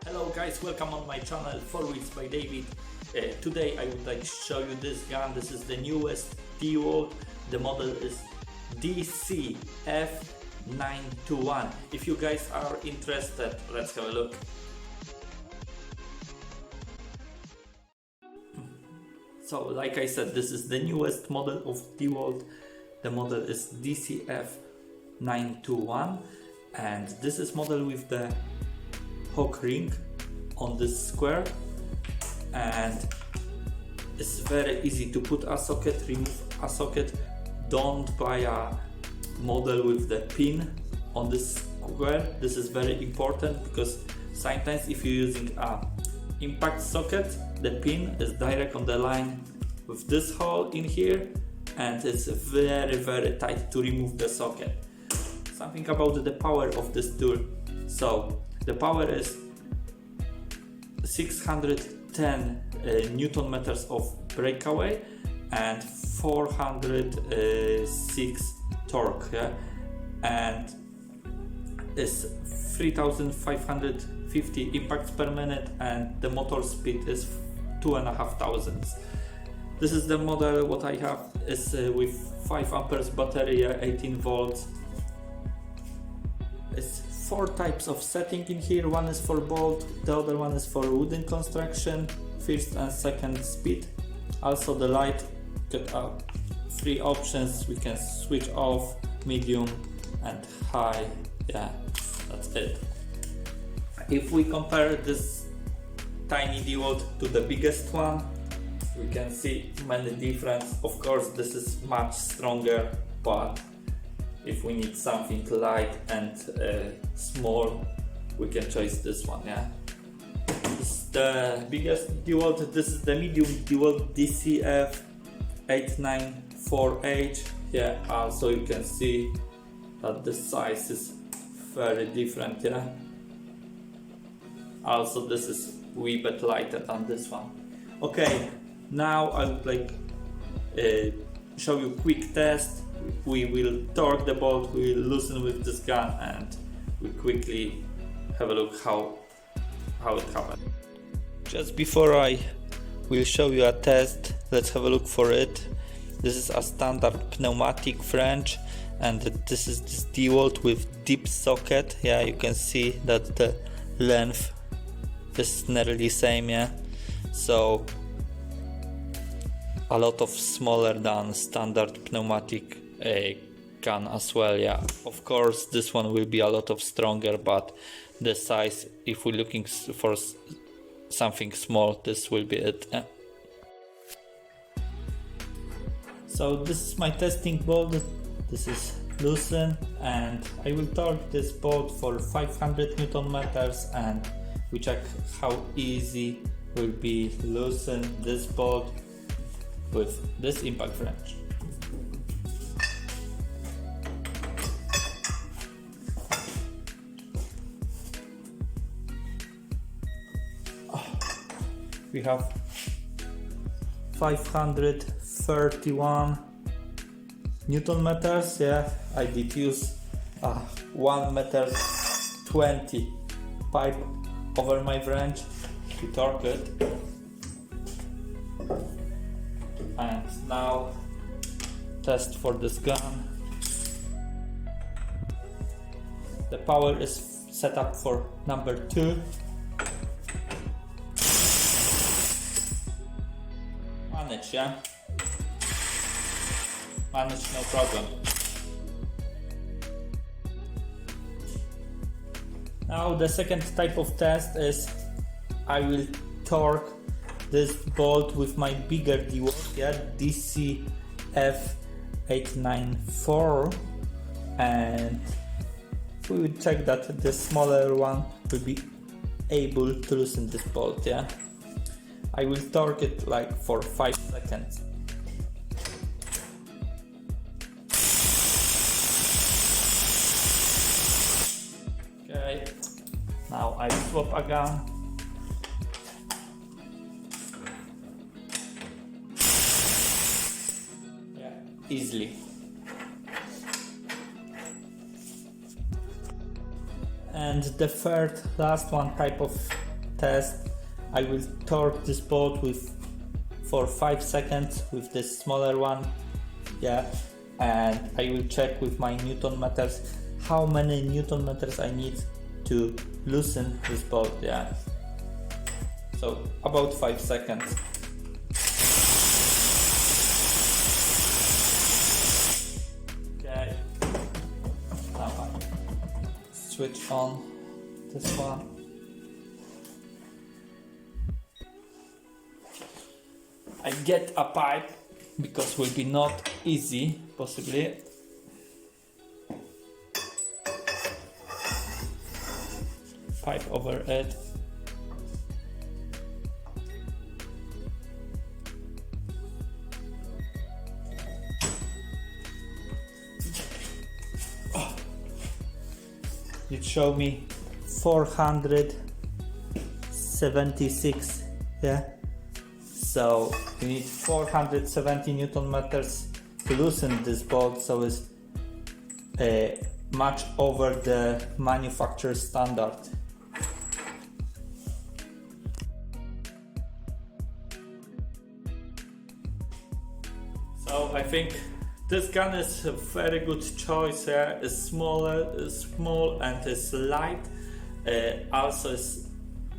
Hello guys, welcome on my channel 4 Weeks by David. Today I would like to show you this gun. This is the newest DeWalt. The model is dcf921. If you guys are interested, let's have a look. So like I said, this is the newest model of DeWalt. The model is dcf921 and this is model with the hook ring on this square, and it's very easy to put a socket, remove a socket. Don't buy a model with the pin on this square. This is very important because sometimes if you're using a impact socket, the pin is direct on the line with this hole in here and it's very tight to remove the socket. Something about the power of this tool. So the power is 610 Newton meters of breakaway and 406 torque, yeah? And it's 3550 impacts per minute and the motor speed is 2,500. This is the model what I have is with 5 amperes battery, 18 volts. It's 4 types of setting in here. One is for bolt, the other one is for wooden construction, first and second speed. Also the light got 3 options. We can switch off, medium and high. Yeah, that's it. If we compare this tiny DeWalt to the biggest one, we can see many difference. Of course this is much stronger, but if we need something light and small, we can choose this one, yeah. This is the biggest DeWalt. This is the medium DeWalt dcf894H. Yeah, also you can see that the size is very different, yeah. Also this is way bit lighter than this one. Okay, now I would like show you quick test. We will torque the bolt, we will loosen with this gun, and we quickly have a look how it happened. Just before I will show you a test, let's have a look for it. This is a standard pneumatic French, and this is this DeWalt with deep socket. Yeah, you can see that the length is nearly same, yeah. So a lot of smaller than standard pneumatic gun as well, yeah. Of course this one will be a lot of stronger, but the size, if we're looking for something small, this will be it, yeah. So this is my testing bolt. This is loosen and I will torque this bolt for 500 Newton meters, and we check how easy will be loosen this bolt with this impact wrench. We have 531 Newton meters. Yeah, I did use 1 meter 20 pipe over my wrench to torque it. And now test for this gun. The power is set up for number 2. Manage, yeah? Manage, no problem. Now the second type of test is I will torque this bolt with my bigger DeWalt, yeah, dcf894, and we will check that the smaller one will be able to loosen this bolt, yeah. I will torque it like for 5 seconds. Okay, now I swap again. Yeah, easily. And the third last one type of test. I will torque this bolt for 5 seconds with this smaller one, yeah, and I will check with my Newton meters how many Newton meters I need to loosen this bolt, yeah. So about 5 seconds. Okay, now I switch on this one. I get a pipe because will be not easy, possibly. Pipe over it. It showed me 476, yeah. So you need 470 Newton meters to loosen this bolt, so it's much over the manufacturer standard. So I think this gun is a very good choice. It's small and it's light. Also, it's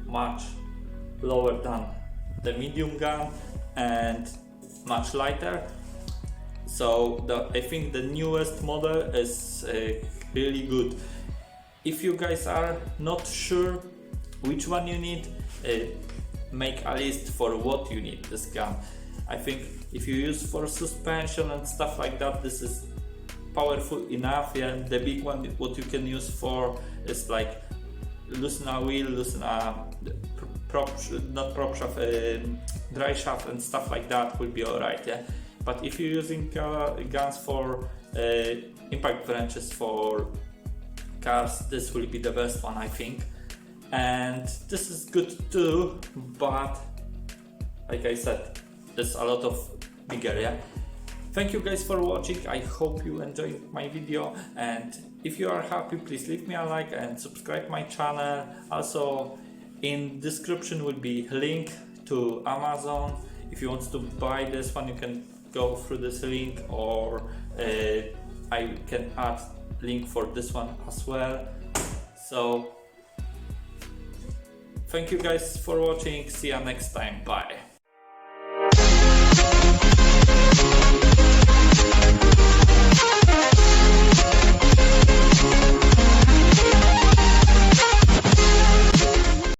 much lower than the medium gun and much lighter. So I think the newest model is really good. If you guys are not sure which one you need, make a list for what you need this gun. I think if you use for suspension and stuff like that, this is powerful enough. Yeah, the big one, what you can use for is like loosen a wheel, loosen a dry shaft and stuff like that will be alright. Yeah, but if you're using guns for impact wrenches for cars, this will be the best one, I think. And this is good too, but like I said, there's a lot of bigger, yeah. Thank you guys for watching. I hope you enjoyed my video, and if you are happy, please leave me a like and subscribe my channel. Also in description will be link to Amazon. If you want to buy this one, you can go through this link, or I can add link for this one as well. So thank you guys for watching. See you next time. Bye.